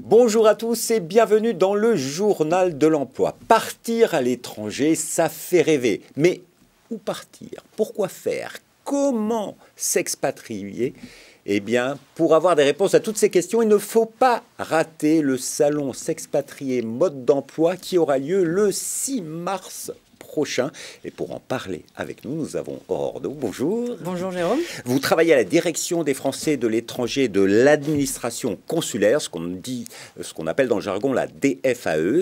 Bonjour à tous et bienvenue dans le journal de l'emploi. Partir à l'étranger, ça fait rêver. Mais où partir? Pourquoi faire? Comment s'expatrier? Eh bien, pour avoir des réponses à toutes ces questions, il ne faut pas rater le salon S'expatrier mode d'emploi qui aura lieu le 6 mars prochain. Et pour en parler avec nous, nous avons Aurore Deau. Bonjour. Bonjour Jérôme. Vous travaillez à la direction des Français de l'étranger de l'administration consulaire, ce qu'on appelle dans le jargon la DFAE.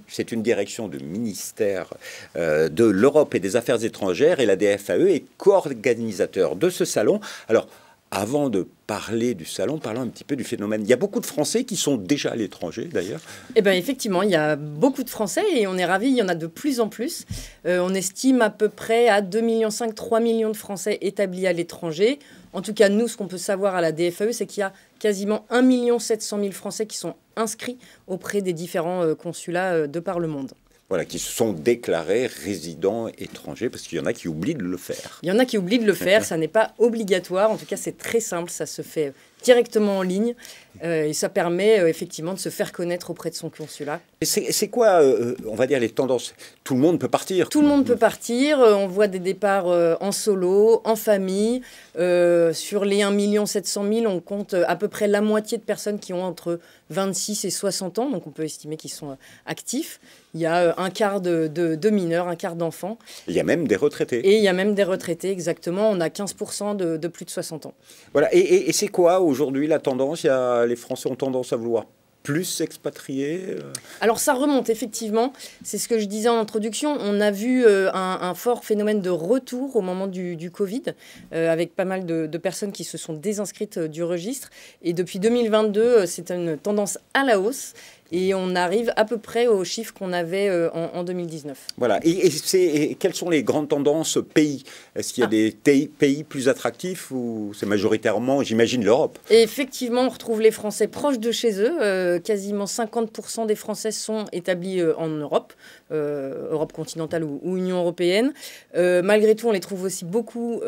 C'est une direction du ministère de l'Europe et des Affaires étrangères, et la DFAE est co-organisateur de ce salon. Alors, avant de parler du salon, parlons un petit peu du phénomène. Il y a beaucoup de Français qui sont déjà à l'étranger, d'ailleurs. Eh bien, effectivement, il y a beaucoup de Français et on est ravis, il y en a de plus en plus. On estime à peu près à 2,5 millions, 3 millions de Français établis à l'étranger. En tout cas, nous, ce qu'on peut savoir à la DFAE, c'est qu'il y a quasiment 1 700 000 Français qui sont inscrits auprès des différents consulats de par le monde. Voilà, qui se sont déclarés résidents étrangers, parce qu'il y en a qui oublient de le faire. Il y en a qui oublient de le faire, ça n'est pas obligatoire. En tout cas, c'est très simple, ça se fait directement en ligne. Et ça permet effectivement de se faire connaître auprès de son consulat. C'est quoi, on va dire, les tendances? Tout le monde peut partir. Tout le monde peut partir. On voit des départs en solo, en famille. Sur les 1 700 000, on compte à peu près la moitié de personnes qui ont entre 26 et 60 ans. Donc on peut estimer qu'ils sont actifs. Il y a un quart de mineurs, un quart d'enfants. Il y a même des retraités. Et il y a même des retraités, exactement. On a 15% de plus de 60 ans. Voilà. Et c'est quoi aujourd'hui la tendance? Les Français ont tendance à vouloir plus s'expatrier? Alors ça remonte, effectivement. C'est ce que je disais en introduction. On a vu un fort phénomène de retour au moment du Covid, avec pas mal de personnes qui se sont désinscrites du registre. Et depuis 2022, c'est une tendance à la hausse. Et on arrive à peu près aux chiffres qu'on avait en 2019. Voilà. Et quelles sont les grandes tendances pays? Est-ce qu'il y a des pays plus attractifs ou c'est majoritairement, j'imagine, l'Europe? Et effectivement, on retrouve les Français proches de chez eux. Quasiment 50% des Français sont établis en Europe, Europe continentale ou Union européenne. Malgré tout, on les trouve aussi beaucoup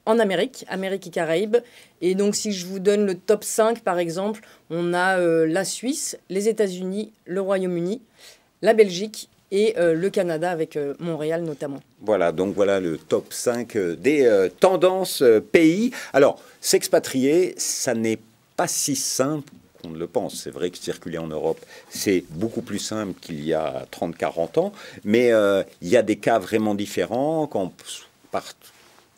en Amérique et Caraïbes. Et donc, si je vous donne le top 5, par exemple, on a la Suisse, les États-Unis, le Royaume-Uni, la Belgique et le Canada, avec Montréal notamment. Voilà, donc voilà le top 5 des tendances pays. Alors, s'expatrier, ça n'est pas si simple qu'on ne le pense. C'est vrai que circuler en Europe, c'est beaucoup plus simple qu'il y a 30-40 ans, mais il y a des cas vraiment différents quand on part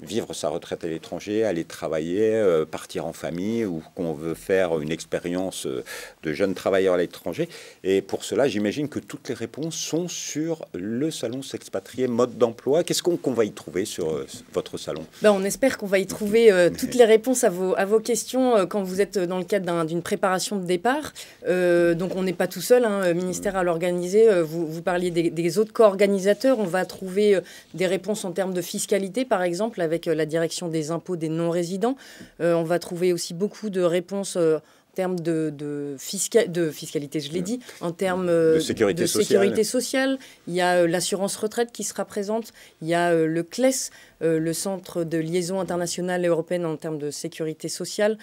vivre sa retraite à l'étranger, aller travailler, partir en famille, ou qu'on veut faire une expérience de jeune travailleur à l'étranger. Et pour cela, j'imagine que toutes les réponses sont sur le salon S'expatrier mode d'emploi. Qu'est-ce qu'on va y trouver sur votre salon? On espère qu'on va y trouver toutes les réponses à vos questions quand vous êtes dans le cadre d'une préparation de départ. Donc on n'est pas tout seul, le ministère a l'organisé. Vous parliez des autres co-organisateurs. On va trouver des réponses en termes de fiscalité, par exemple, avec la direction des impôts des non-résidents. On va trouver aussi beaucoup de réponses en termes de fiscalité, je l'ai dit, en termes de sécurité sociale. Il y a l'assurance retraite qui sera présente. Il y a le CLES, le Centre de liaison internationale et européenne en termes de sécurité sociale.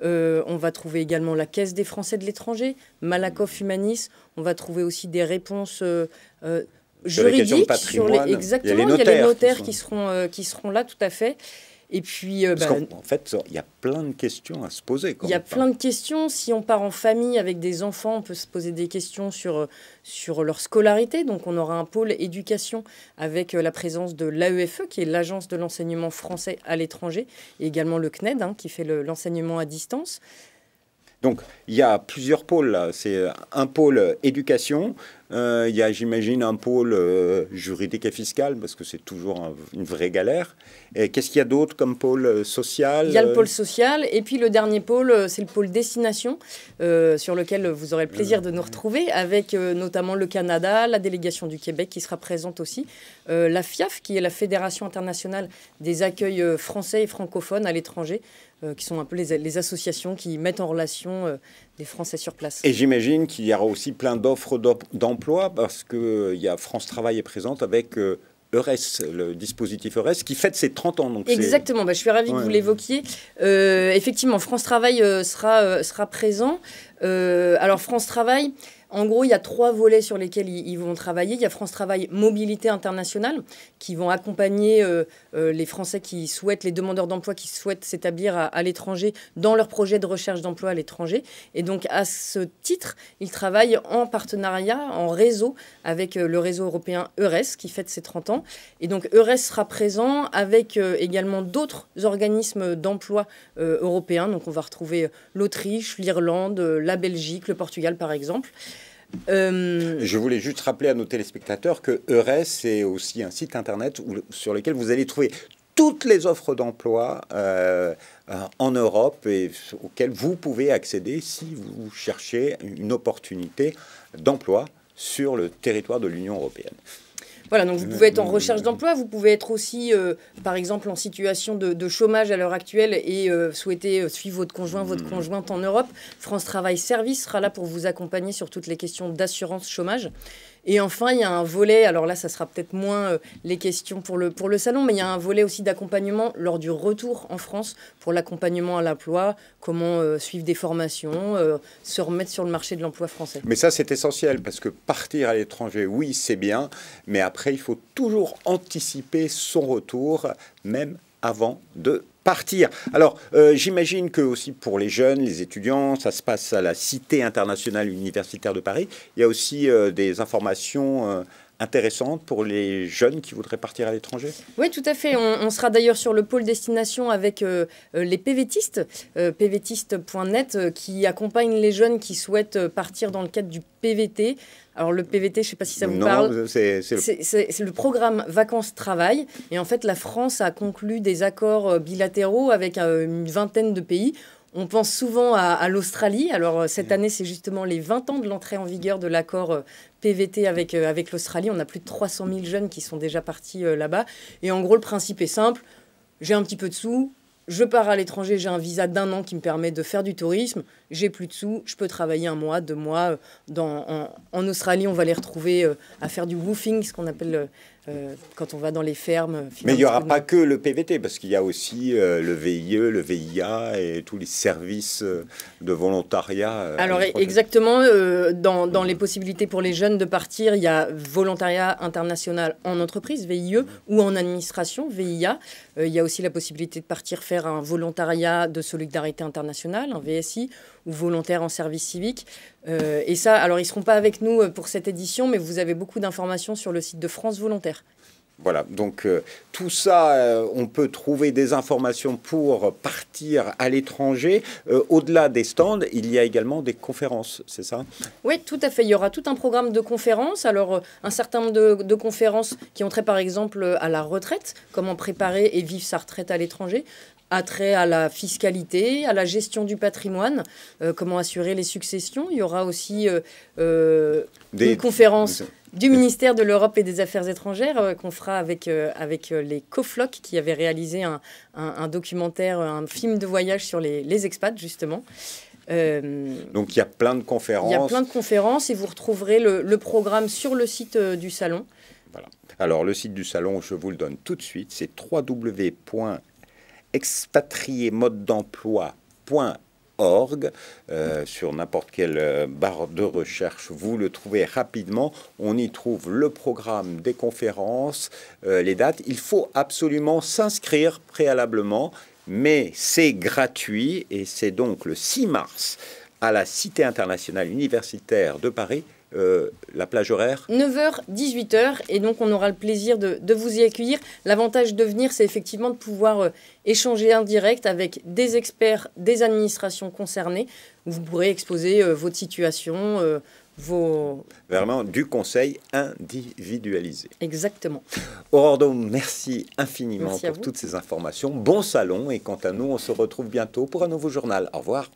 On va trouver également la Caisse des Français de l'étranger, Malakoff Humanis. On va trouver aussi des réponses juridiques sur exactement. Il y a les notaires qui seront là, tout à fait. Et puis, parce qu'en fait, il y a plein de questions à se poser. Il y a plein de questions. Si on part en famille avec des enfants, on peut se poser des questions sur leur scolarité. Donc, on aura un pôle éducation avec la présence de l'AEFE, qui est l'Agence de l'enseignement français à l'étranger, et également le CNED, qui fait l'enseignement à distance. Donc, il y a plusieurs pôles là. C'est un pôle éducation, il y a, j'imagine, un pôle juridique et fiscal, parce que c'est toujours une vraie galère. Et qu'est-ce qu'il y a d'autre comme pôle social? Il y a le pôle social, et puis le dernier pôle, c'est le pôle destination, sur lequel vous aurez le plaisir de nous retrouver, avec notamment le Canada, la délégation du Québec qui sera présente aussi, la FIAF, qui est la Fédération internationale des accueils français et francophones à l'étranger, qui sont un peu les associations qui mettent en relation des Français sur place. Et j'imagine qu'il y aura aussi plein d'offres d'emploi, parce qu'il y a France Travail est présente avec EURES, le dispositif EURES, qui fête ses 30 ans. Donc exactement, je suis ravie que vous l'évoquiez. Effectivement, France Travail sera présent. Alors France Travail, en gros, il y a 3 volets sur lesquels ils vont travailler. Il y a France Travail Mobilité Internationale, qui vont accompagner les Français qui souhaitent, les demandeurs d'emploi qui souhaitent s'établir à l'étranger dans leur projet de recherche d'emploi à l'étranger. Et donc, à ce titre, ils travaillent en partenariat, en réseau, avec le réseau européen EURES, qui fête ses 30 ans. Et donc, EURES sera présent avec également d'autres organismes d'emploi européens. Donc, on va retrouver l'Autriche, l'Irlande, la Belgique, le Portugal, par exemple. Je voulais juste rappeler à nos téléspectateurs que EURES, c'est aussi un site internet sur lequel vous allez trouver toutes les offres d'emploi en Europe et auxquelles vous pouvez accéder si vous cherchez une opportunité d'emploi sur le territoire de l'Union européenne. Voilà, donc vous pouvez être en recherche d'emploi, vous pouvez être aussi, par exemple, en situation de chômage à l'heure actuelle et souhaiter suivre votre conjoint, votre conjointe en Europe. France Travail Service sera là pour vous accompagner sur toutes les questions d'assurance chômage. Et enfin, il y a un volet, alors là, ça sera peut-être moins les questions pour le salon, mais il y a un volet aussi d'accompagnement lors du retour en France pour l'accompagnement à l'emploi, comment suivre des formations, se remettre sur le marché de l'emploi français. Mais ça, c'est essentiel parce que partir à l'étranger, oui, c'est bien, mais après, il faut toujours anticiper son retour, même avant de partir. Alors, j'imagine que aussi pour les jeunes, les étudiants, ça se passe à la Cité internationale universitaire de Paris. Il y a aussi des informations intéressantes pour les jeunes qui voudraient partir à l'étranger. Oui, tout à fait. On sera d'ailleurs sur le pôle destination avec les PVTistes, pvtiste.net, qui accompagnent les jeunes qui souhaitent partir dans le cadre du PVT. Alors le PVT, je ne sais pas si ça vous parle. C'est le programme vacances-travail. Et en fait, la France a conclu des accords bilatéraux avec une vingtaine de pays. On pense souvent à l'Australie. Alors cette année, c'est justement les 20 ans de l'entrée en vigueur de l'accord PVT avec l'Australie. On a plus de 300 000 jeunes qui sont déjà partis là-bas. Et en gros, le principe est simple. J'ai un petit peu de sous. Je pars à l'étranger, j'ai un visa d'1 an qui me permet de faire du tourisme. J'ai plus de sous, je peux travailler 1 mois, 2 mois. En Australie, on va les retrouver à faire du woofing, ce qu'on appelle quand on va dans les fermes. Mais il n'y aura pas que le PVT, parce qu'il y a aussi le VIE, le VIA et tous les services de volontariat. Alors exactement, dans les possibilités pour les jeunes de partir, il y a volontariat international en entreprise, VIE, ou en administration, VIA. Il y a aussi la possibilité de partir faire un volontariat de solidarité internationale, un VSI, ou volontaire en service civique. Et ça, alors ils ne seront pas avec nous pour cette édition, mais vous avez beaucoup d'informations sur le site de France Volontaire. Voilà, donc tout ça, on peut trouver des informations pour partir à l'étranger. Au-delà des stands, il y a également des conférences, c'est ça? Oui, tout à fait. Il y aura tout un programme de conférences. Alors, un certain nombre de conférences qui ont trait, par exemple, à la retraite, comment préparer et vivre sa retraite à l'étranger, a trait à la fiscalité, à la gestion du patrimoine, comment assurer les successions. Il y aura aussi une conférence du ministère de l'Europe et des Affaires étrangères qu'on fera avec les Cofloc qui avaient réalisé un documentaire, un film de voyage sur les expats, justement. Donc il y a plein de conférences. Il y a plein de conférences et vous retrouverez le programme sur le site du salon. Voilà. Alors le site du salon, je vous le donne tout de suite, c'est www.expatriémodedemploi.org. Sur n'importe quelle barre de recherche, vous le trouvez rapidement. On y trouve le programme des conférences, les dates. Il faut absolument s'inscrire préalablement, mais c'est gratuit et c'est donc le 6 mars à la Cité internationale universitaire de Paris. La plage horaire 9h, 18h, et donc on aura le plaisir de vous y accueillir. L'avantage de venir, c'est effectivement de pouvoir échanger en direct avec des experts des administrations concernées. Vous pourrez exposer votre situation, Vraiment du conseil individualisé. Exactement. Aurore Daume, merci infiniment pour toutes ces informations. Bon salon, et quant à nous, on se retrouve bientôt pour un nouveau journal. Au revoir.